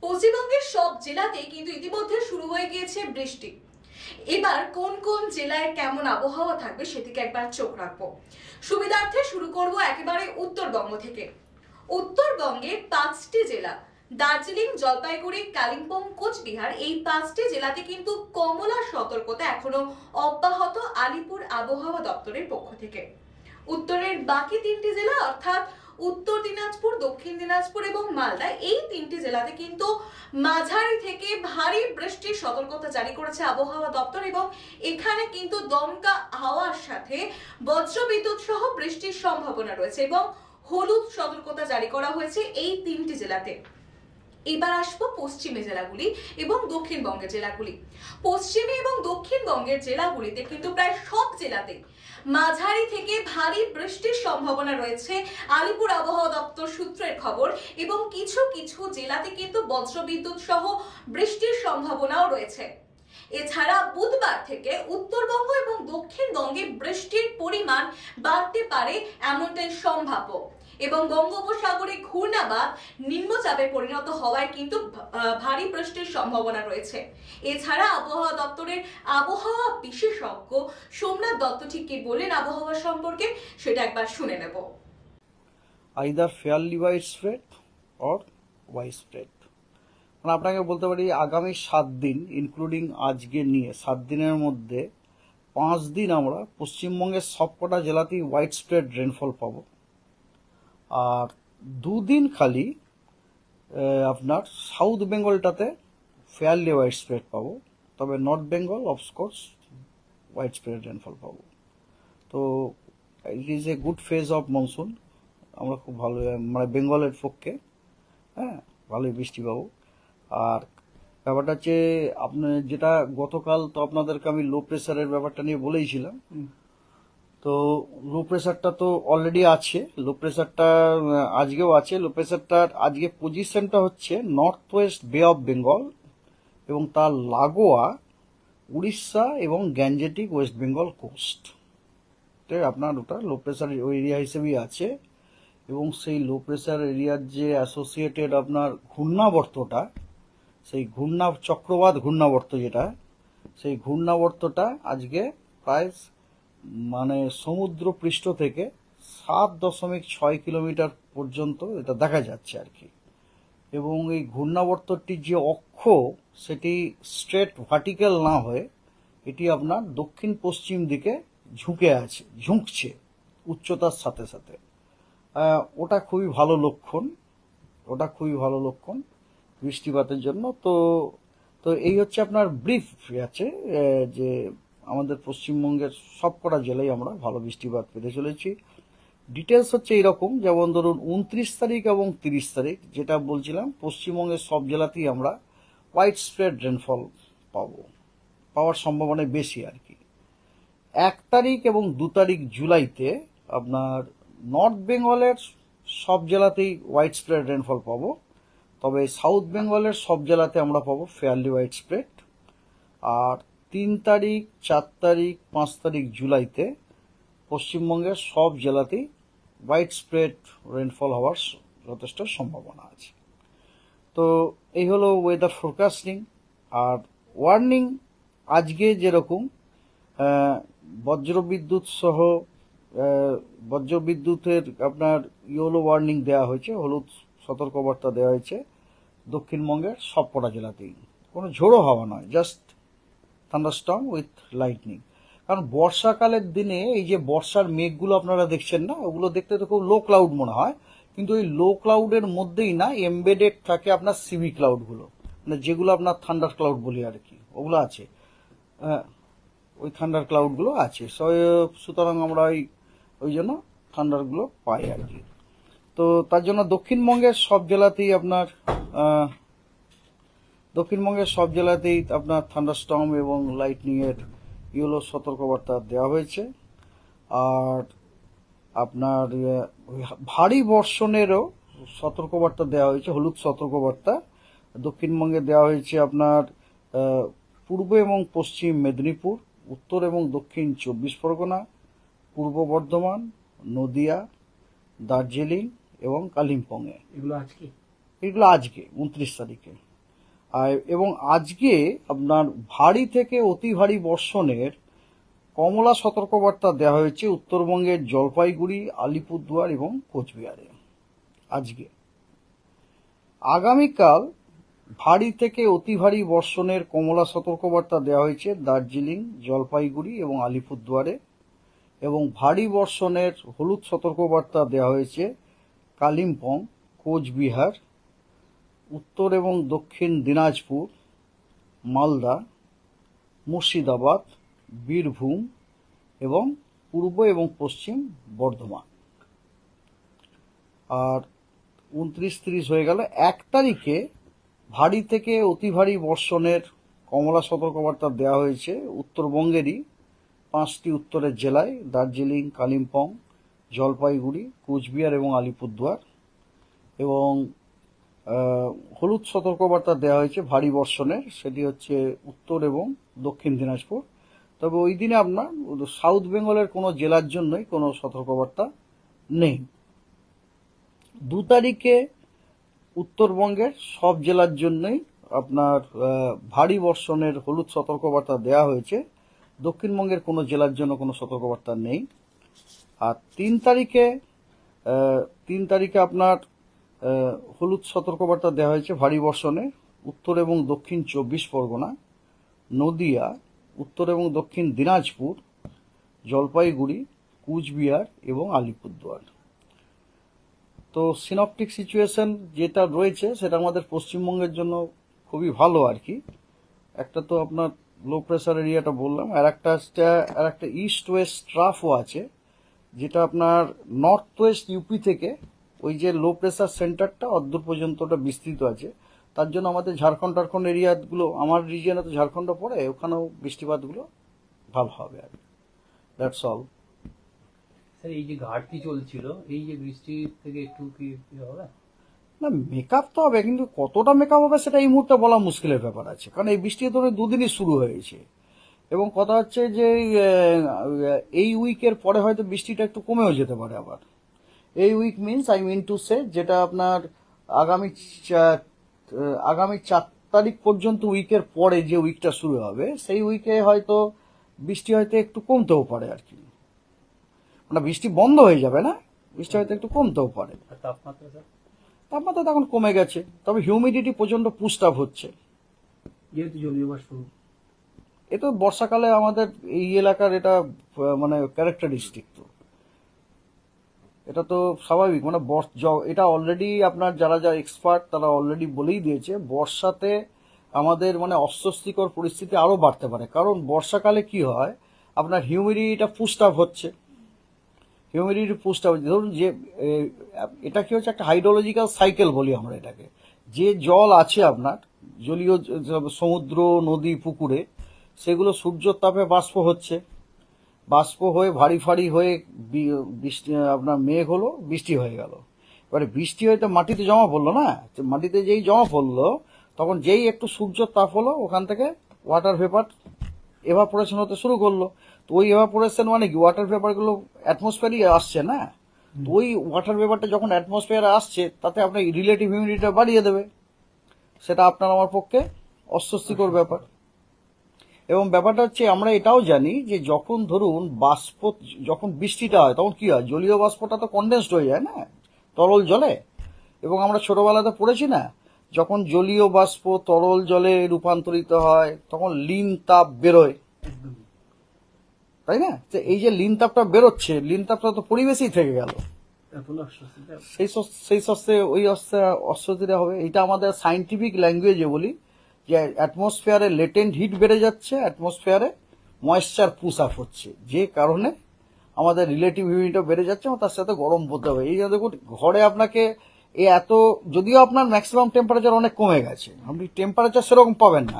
পশ্চিমবঙ্গের সব জেলাতে কিন্তু ইতিমধ্যে শুরু হয়ে গিয়েছে বৃষ্টি। এবার কোন কোন জেলায় কেমন আবহাওয়া থাকবে সেদিকে একবার চোখ রাখবো। সুবিধার্থে শুরু করব একেবারে উত্তরবঙ্গ থেকে। উত্তরবঙ্গের 5টি জেলা দার্জিলিং, জলপাইগুড়ি, কালিম্পং, কোচবিহার, এই 5টি জেলাতে কিন্তু কমলা সতর্কতা এখনো অব্যাহত আলিপুর আবহাওয়া দপ্তরের পক্ষ থেকে। উত্তরের বাকি 3টি জেলা অর্থাৎ উত্তর দিনাজপুর, দক্ষিণ দিনাজপুর এবং মালদা, এই 3টি জেলাতে কিন্তু মাঝারি থেকে ভারী বৃষ্টির সতর্কতা জারি করেছে আবহাওয়া দপ্তর এবং এখানে কিন্তু দমকা হাওয়ার সাথে বজ্রবিদ্যুৎ সহ বৃষ্টির সম্ভাবনা রয়েছে এবং হলুদ সতর্কতা জারি করা হয়েছে এই 3টি জেলাতে। এবার আসবো পশ্চিমী জেলাগুলি এবং দক্ষিণবঙ্গের জেলাগুলি। পশ্চিমী এবং দক্ষিণবঙ্গের জেলাগুলিতে কিন্তু প্রায় সব জেলাতে মাঝারি থেকে ভারী বৃষ্টির সম্ভাবনা রয়েছে আলিপুর আবহাওয়া দপ্তর সূত্রের খবর, এবং কিছু কিছু জেলাতে কিন্তু বজ্রবিদ্যুৎ সহ বৃষ্টির সম্ভাবনাও রয়েছে। এছাড়া বুধবার থেকে উত্তরবঙ্গ এবং দক্ষিণবঙ্গে বৃষ্টির পরিমাণ বাড়তে পারে এমনটাই সম্ভাব্য এবং বঙ্গোপসাগরে ঘূর্ণাবাত নিম্নচাপে পরিণত হওয়ায় কিন্তু ভারী বৃষ্টির সম্ভাবনা রয়েছে। এছাড়া আবহাওয়া দপ্তরের আবহাওয়া বিশেষজ্ঞ সোমনাথ দত্ত ঠিক কি বলেন আবহাওয়া সম্পর্কে সেটা একবার শুনে নেব। Either fairly wide spread or wide spread, মানে আপনাকে বলতে পারি আগামী 7 দিন ইনক্লুডিং আজকে নিয়ে 7 দিনের মধ্যে 5 দিন আমরা পশ্চিমবঙ্গের সবকটা জেলাতেই ওয়াইড স্প্রেড রেনফল পাবো। আর 2 দিন খালি আপনার সাউথ বেঙ্গলটাতে ফেয়ারলি ওয়াইড স্প্রেড পাবো, তবে north Bengal of course wide spread rainfall পাবো। তো it is a good phase of monsoon, আমরা খুব ভালো মানে বেঙ্গলের পক্ষে ভালোই বৃষ্টি পাবো। আর ব্যাপারটা হচ্ছে আপনার যেটা গতকাল তো আপনাদেরকে আমি লো প্রেসারের ব্যাপারটা নিয়ে বলেইছিলাম, তো লো প্রেসারটা তো অলরেডি আছে, লো প্রেসারটা আজকেও আছে। লো প্রেসারটার আজকে পজিশনটা হচ্ছে নর্থ ওয়েস্ট বে অফ বেঙ্গল এবং তার লাগোয়া উড়িষ্যা এবং গ্যাঞ্জেটিক ওয়েস্ট বেঙ্গল কোস্ট, আপনার ওটা লো প্রেসার এরিয়া হিসেবেই আছে। এবং সেই লো প্রেসার এরিয়ার যে অ্যাসোসিয়েটেড আপনার ঘূর্ণাবর্তটা, সেই চক্রবাত ঘূর্ণাবর্ত যেটা, সেই ঘূর্ণাবর্তটা আজকে প্রায় মানে সমুদ্র পৃষ্ঠ থেকে 7.6 কিলোমিটার পর্যন্ত এটা দেখা যাচ্ছে আর কি। এবং এই ঘূর্ণাবর্তটির যে অক্ষ সেটি স্ট্রেট ভার্টিক্যাল না হয়ে এটি আপনার দক্ষিণ পশ্চিম দিকে ঝুঁকছে উচ্চতার সাথে সাথে। ওটা খুবই ভালো লক্ষণ বৃষ্টিপাতের জন্য। তো এই হচ্ছে আপনার ব্রিফ আছে যে আমাদের পশ্চিমবঙ্গের সবকটা জেলায় আমরা ভালো বৃষ্টিপাত পেতে চলেছি। ডিটেলস হচ্ছে এইরকম, যেমন ধরুন 29 তারিখ এবং 30 তারিখ যেটা বলছিলাম, পশ্চিমবঙ্গের সব জেলাতেই আমরা ওয়াইড স্প্রেড রেনফল পাওয়ার সম্ভাবনা বেশি আর কি। 1 তারিখ এবং 2 তারিখ জুলাইতে আপনার নর্থ বেঙ্গলের সব জেলাতেই ওয়াইড স্প্রেড রেনফল পাবো, তবে সাউথ বেঙ্গলের সব জেলাতে আমরা পাবো ফেয়ারলি ওয়াইড স্প্রেড। আর 3 তারিখ, 4 তারিখ, 5 তারিখ জুলাইতে পশ্চিমবঙ্গের সব জেলাতেই ওয়াইড স্প্রেড রেনফল হওয়ার যথেষ্ট সম্ভাবনা আছে। তো এই হলো ওয়েদার ফোরকাস্টিং। আর ওয়ার্নিং আজকে যেরকম বজ্রবিদ্যুতের আপনার ইয়েলো ওয়ার্নিং দেওয়া হয়েছে, হলুদ সতর্কবার্তা দেওয়া হয়েছে দক্ষিণবঙ্গের সবকটা জেলাতেই। কোনো ঝোড়ো হাওয়া নয়, জাস্ট থান্ডারস্টর্ম উইথ লাইটনিং। কারণ বর্ষাকালের দিনে এই যে বর্ষার মেঘগুলো আপনারা দেখছেন না, ওগুলো দেখতে তো খুব লো ক্লাউড মনে হয়, কিন্তু ওই লো ক্লাউডের মধ্যেই না এমবেডেড থাকে আপনার সিমি ক্লাউডগুলো, মানে যেগুলো আপনার থান্ডার ক্লাউড বলি আর কি, ওগুলো আছে। ওই থান্ডার ক্লাউডগুলো আছে, সুতরাং আমরা ওই জন্য থান্ডারগুলো পাই আর কি। তো তার জন্য দক্ষিণবঙ্গের সব জেলাতেই আপনার থান্ডারস্টর্ম এবং লাইটনিং এর ইয়েলো সতর্কবার্তা দেওয়া হয়েছে। আর আপনার ভারী বর্ষণেরও সতর্কবার্তা দেওয়া হয়েছে, হলুদ সতর্কবার্তা দক্ষিণবঙ্গে দেওয়া হয়েছে আপনার পূর্ব এবং পশ্চিম মেদিনীপুর, উত্তর এবং দক্ষিণ 24 পরগনা, পূর্ব বর্ধমান, নদিয়া, দার্জিলিং এবং কালিম্পংয়ে। এগুলো আজকে 29 তারিখে। এবং আজকে আপনার ভারী থেকে অতি ভারী বর্ষণের কমলা সতর্কবার্তা দেওয়া হয়েছে উত্তরবঙ্গের জলপাইগুড়ি, আলিপুরদুয়ার এবং কোচবিহারে। আজকে আগামীকাল ভারী থেকে অতি ভারী বর্ষণের কমলা সতর্কবার্তা দেওয়া হয়েছে দার্জিলিং, জলপাইগুড়ি এবং আলিপুরদুয়ারে, এবং ভারী বর্ষণের হলুদ সতর্কবার্তা দেওয়া হয়েছে কালিম্পং, কোচবিহার, উত্তর এবং দক্ষিণ দিনাজপুর, মালদা, মুর্শিদাবাদ, বীরভূম এবং পূর্ব এবং পশ্চিম বর্ধমান। আর 29-30 হয়ে গেল। 1 তারিখে ভারী থেকে অতি ভারী বর্ষণের কমলা সতর্কবার্তা দেওয়া হয়েছে উত্তরবঙ্গেরই 5টি উত্তরের জেলায় দার্জিলিং, কালিম্পং, জলপাইগুড়ি, কোচবিহার এবং আলিপুরদুয়ার, এবং হলুদ সতর্কবার্তা দেওয়া হয়েছে ভারী বর্ষণের, সেটি হচ্ছে উত্তর এবং দক্ষিণ দিনাজপুর। তবে ওই দিনে আপনার সাউথ বেঙ্গলের কোনো জেলার জন্যই কোনো সতর্কবার্তা নেই। 2 তারিখে উত্তরবঙ্গের সব জেলার জন্যই আপনার ভারী বর্ষণের হলুদ সতর্কবার্তা দেওয়া হয়েছে, দক্ষিণবঙ্গের কোনো জেলার জন্য কোনো সতর্কবার্তা নেই। আর 3 তারিখে আপনার হলুদ সতর্কবার্তা দেওয়া হয়েছে ভারী বর্ষণে উত্তর এবং দক্ষিণ 24 পরগনা, নদিয়া, উত্তর এবং দক্ষিণ দিনাজপুর, জলপাইগুড়ি, কুচবিহার এবং আলিপুরদুয়ার। তো সিনপটিক সিচুয়েশন যেটা রয়েছে সেটা আমাদের পশ্চিমবঙ্গের জন্য খুবই ভালো আর কি। একটা তো আপনার লো প্রেসার এরিয়াটা বললাম, আর একটা ইস্ট ওয়েস্ট ট্রাফও আছে, যেটা আপনার নর্থ ওয়েস্ট ইউপি থেকে ওই যে লো প্রেসার সেন্টারটা অদ্দূর পর্যন্ত ওটা বিস্তৃত আছে। তার জন্য আমাদের ঝাড়খণ্ড এরিয়াগুলো, আমার রিজিয়নে তো ঝাড়খণ্ড পড়ে, ওখানেও বৃষ্টিপাতগুলো ভালো হবে আর কি। That's all. স্যার, এই যে ঘাটতি চলছিল, এই যে বৃষ্টি থেকে একটু কি হবে? না, মেকআপ তো হবে, কিন্তু কতটা মেকআপ হবে সেটা এই মুহূর্তে বলা মুশকিলের ব্যাপার আছে, কারণ এই বৃষ্টি তো 2 দিনই শুরু হয়েছে। এবং কথা হচ্ছে যে এই উইকের পরে হয়তো বৃষ্টিটা একটু কমেও যেতে পারে আবার। এই week means I mean to say, যেটা আপনার আগামী 4 তারিখ পর্যন্ত উইকের পরে যে উইকটা শুরু হবে, সেই উইকে হয়তো বৃষ্টি হয়তো একটু কমতেও পারে আর কি। মানে বৃষ্টি বন্ধ হয়ে যাবে না, বৃষ্টি হয়তো একটু কমতেও পারে। আর তাপমাত্রা স্যার? তাপমাত্রা তো এখন কমে গেছে, তবে হিউমিডিটি প্রচন্ড পুস্ট আপ হচ্ছে, যেহেতু জলীয় বাষ্প। এ তো বর্ষাকালে আমাদের এই এলাকার এটা মানে ক্যারেক্টারিস্টিক, তো এটা তো স্বাভাবিক। মানে এটা অলরেডি আপনার যারা এক্সপার্ট তারা অলরেডি বলেই দিয়েছে, বর্ষাতে আমাদের মানে অস্বস্তিকর পরিস্থিতি আরো বাড়তে পারে। কারণ বর্ষাকালে কি হয়, আপনার হিউমিডিটিটা পুস্ট আপ হচ্ছে, ধরুন যে এটা কি হচ্ছে, একটা হাইড্রোলজিক্যাল সাইকেল বলি আমরা এটাকে। যে জল আছে আপনার জলীয় সমুদ্র, নদী, পুকুরে, সেগুলো সূর্যের তাপে বাষ্প হচ্ছে, বাষ্প হয়ে ভারী ভারী হয়ে বৃষ্টি, আপনার মেঘ হলো, বৃষ্টি হয়ে গেল। এবারে বৃষ্টি হয়ে তো মাটিতে জমা পড়লো না, মাটিতে যেই জমা পড়লো তখন যেই একটু সূর্যের তাপ হলো, ওখান থেকে ওয়াটার ভেপার এভাপোরেশন হতে শুরু করলো। তো ওই এভাপোরেশন মানে কি, ওয়াটার ভেপার গুলো অ্যাটমসফিয়ারই আসছে না, তো ওই ওয়াটার ভেপারটা যখন অ্যাটমসফিয়ারে আসছে, তাতে আপনার রিলেটিভ হিউমিডিটিটা বাড়িয়ে দেবে, সেটা আপনার আমার পক্ষে অস্বস্তিকর ব্যাপার। এবং ব্যাপারটা হচ্ছে, আমরা এটাও জানি যে যখন ধরুন যখন বৃষ্টিটা হয় তখন কি হয়, জলীয় বাষ্পটা তো কনডেন্সড হয়ে যায় না তরল জলে। এবং আমরা ছোটবেলাতে পড়েছি না, যখন জলীয় বাষ্প তরল জলে রূপান্তরিত হয় তখন লিন তাপ বেরোয়, তাই না? এই যে লিন তাপটা বেরোচ্ছে, লিন তাপটা তো পরিবেশেই থেকে গেল, সেই অস্বস্তিটা হবে। এটা আমাদের সাইন্টিফিক ল্যাঙ্গুয়েজে বলি যে অ্যাটমসফিয়ারে লেটেন্ট হিট বেড়ে যাচ্ছে, অ্যাটমসফিয়ারে ময়েশ্চার পুশ আপ হচ্ছে, যে কারণে আমাদের রিলেটিভ হিউমিডিটি বেড়ে যাচ্ছে এবং তার সাথে গরম পড়তে হবে। এই যে দেখুন, ঘরে আপনাকে যদিও আপনার ম্যাক্সিমাম টেম্পারেচার অনেক কমে গেছে, আপনি টেম্পারেচার সেরকম পাবেন না,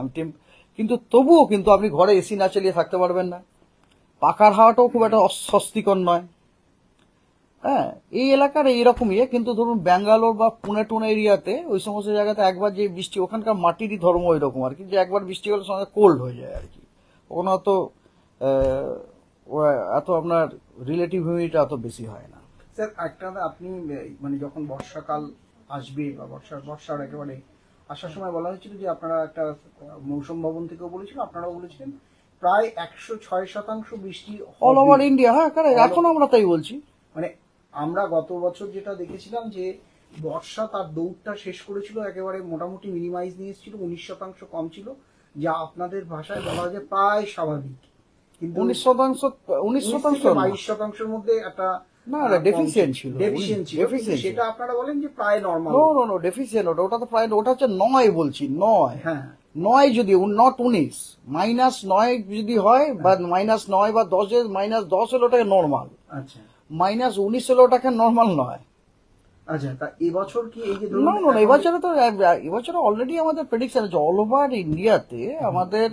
কিন্তু তবুও কিন্তু আপনি ঘরে এসি না চালিয়ে থাকতে পারবেন না, পাখার হাওয়াটাও খুব একটা অস্বস্তিকর নয়। হ্যাঁ, এই এলাকার এইরকমই। কিন্তু ধরুন ব্যাঙ্গালোর বা পুনে টুনে এরিয়াতে ওই সমস্ত জায়গাতে একবার যে বৃষ্টি, ওখানকার মাটিরই ধর্ম ওই রকম আর কি, যে একবার বৃষ্টি হলে সঙ্গে কোল্ড হয়ে যায় আর কি। ওখানে এত আপনার রিলেটিভ হিউমিডিটি এত বেশি হয় না। স্যার, একটা আপনি মানে যখন বর্ষাকাল আসবে বা বর্ষার একেবারে আসার সময় বলা হয়েছিল যে আপনারা একটা মৌসুম ভবন থেকেও বলেছিল, আপনারাও বলেছিলেন প্রায় 106% বৃষ্টি অল ওভার ইন্ডিয়া। হ্যাঁ কারণ এখন আমরা তাই বলছি। মানে আমরা গত বছর যেটা দেখেছিলাম যে বর্ষা তার দৌড়টা শেষ করেছিল একেবারে মোটামুটি মিনিমাইজ নিয়ে এসেছিল, 19% কম ছিল, যা আপনাদের ভাষায় বলা যায় প্রায় স্বাভাবিক। কিন্তু 19% 22%-এর মধ্যে একটা না ডেফিসিয়েন্ট ছিল, সেটা আপনারা বলেন যে প্রায় নরমাল। নো ডেফিসিয়েন্ট, ওটা তো প্রায়, ওটা হচ্ছে 9 বলছি, 9। হ্যাঁ 9 যদি, নট 19, -9 যদি হয় বা -9 বা 10 -10 হলে ওটাকে নর্মাল, আচ্ছা -19 হলে ওটাকে নর্মাল নয়। আচ্ছা, তা এবছর কি এই যে না এবছরে অলরেডি আমাদের প্রেডিকশন আছে অল ওভার ইন্ডিয়াতে আমাদের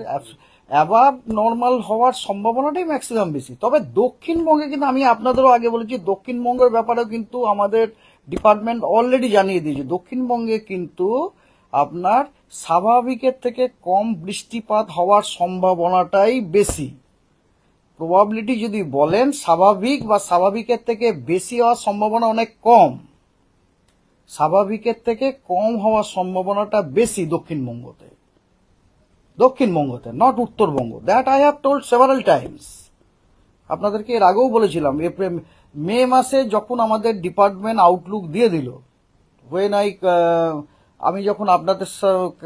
অ্যাবাভ নর্মাল হওয়ার সম্ভাবনাটাই ম্যাক্সিমাম বেশি। তবে দক্ষিণবঙ্গে কিন্তু আমি আপনাদেরও আগে বলেছি, দক্ষিণবঙ্গের ব্যাপারেও কিন্তু আমাদের ডিপার্টমেন্ট অলরেডি জানিয়ে দিয়েছে, দক্ষিণবঙ্গে কিন্তু আপনার স্বাভাবিকের থেকে কম বৃষ্টিপাত হওয়ার সম্ভাবনাটাই বেশি। প্রবাবিলিটি যদি বলেন স্বাভাবিক বা স্বাভাবিকের থেকে বেশি হওয়ার সম্ভাবনা অনেক কম, স্বাভাবিকের থেকে কম হওয়ার সম্ভাবনাটা বেশি দক্ষিণবঙ্গতে, not Uttarbanga. That I have told several times. আপনাদেরকে এর আগেও বলেছিলাম, মে মাসে যখন আমাদের ডিপার্টমেন্ট আউটলুক দিয়ে দিল, আমি যখন আপনাদের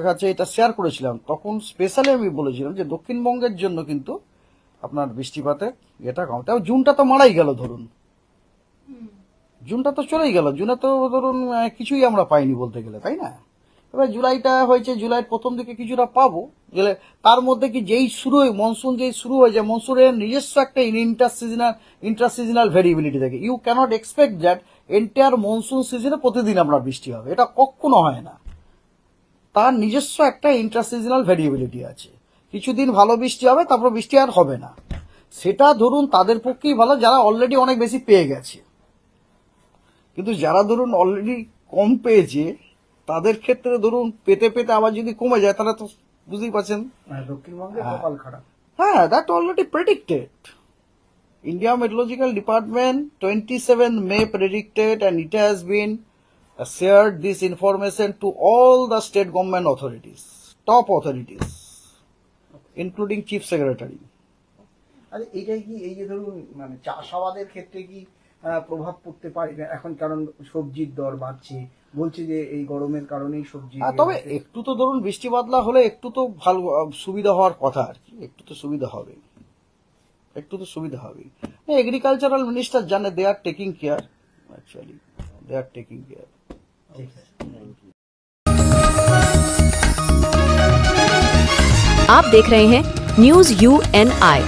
কাছে এটা শেয়ার করেছিলাম, তখন স্পেশালি আমি বলেছিলাম যে দক্ষিণবঙ্গের জন্য কিন্তু আপনার বৃষ্টিপাতের এটা কম। তাও জুনটা তো মারাই গেল, ধরুন জুনটা তো চলেই গেল, জুনে তো ধরুন কিছুই আমরা পাইনি বলতে গেলে, তাই না? এবার জুলাইটা হয়েছে, জুলাইয়ের প্রথম দিকে কিছুটা পাবো গেলে, তার মধ্যে কি যেই শুরু হয় মনসুন, যেই শুরু হয়েছে মনসুনের নিজস্ব একটা ইন্টারসিজনাল ভেরিয়েবিলিটি থাকে। You can't expect that entire monsoon সিজনে প্রতিদিন আপনার বৃষ্টি হবে, এটা কখনো হয় না। তার নিজস্ব একটা ইন্টারসিজনাল ভেরিয়েবিলিটি আছে, কিছুদিন ভালো বৃষ্টি হবে, তারপর বৃষ্টি আর হবে না। সেটা ধরুন তাদের পক্ষেই ভালো যারা অলরেডি অনেক বেশি পেয়ে গেছে, কিন্তু যারা ধরুন অলরেডি কম পেয়েছে তাদের ক্ষেত্রে ধরুন পেতে পেতে আবার যদি কমে যায়, তাহলে তো বুঝতেই পারছেন দক্ষিণবঙ্গে কপাল খারাপ। হ্যাঁ, that already predicted. India Meteorological Department 27 May predicted, and it has been shared this information to all the state government authorities, top authorities, including Chief Secretary. আরে এইটাই কি, এই যে ধরুন মানে চাষাবাদের ক্ষেত্রে কি প্রভাব পড়তে পারে এখন? কারণ সবজির দর বাড়ছে, বলছে যে এই গরমের কারণেই সবজি। তবে একটু তো ধরুন বৃষ্টি বাদলা হলে একটু তো ভালো সুবিধা হওয়ার কথা আর কি, একটু তো সুবিধা হবে। এগ্রিকালচারাল মিনিস্টার জানে, they are taking care, actually they are taking care. आप देख रहे हैं न्यूज़ UNI।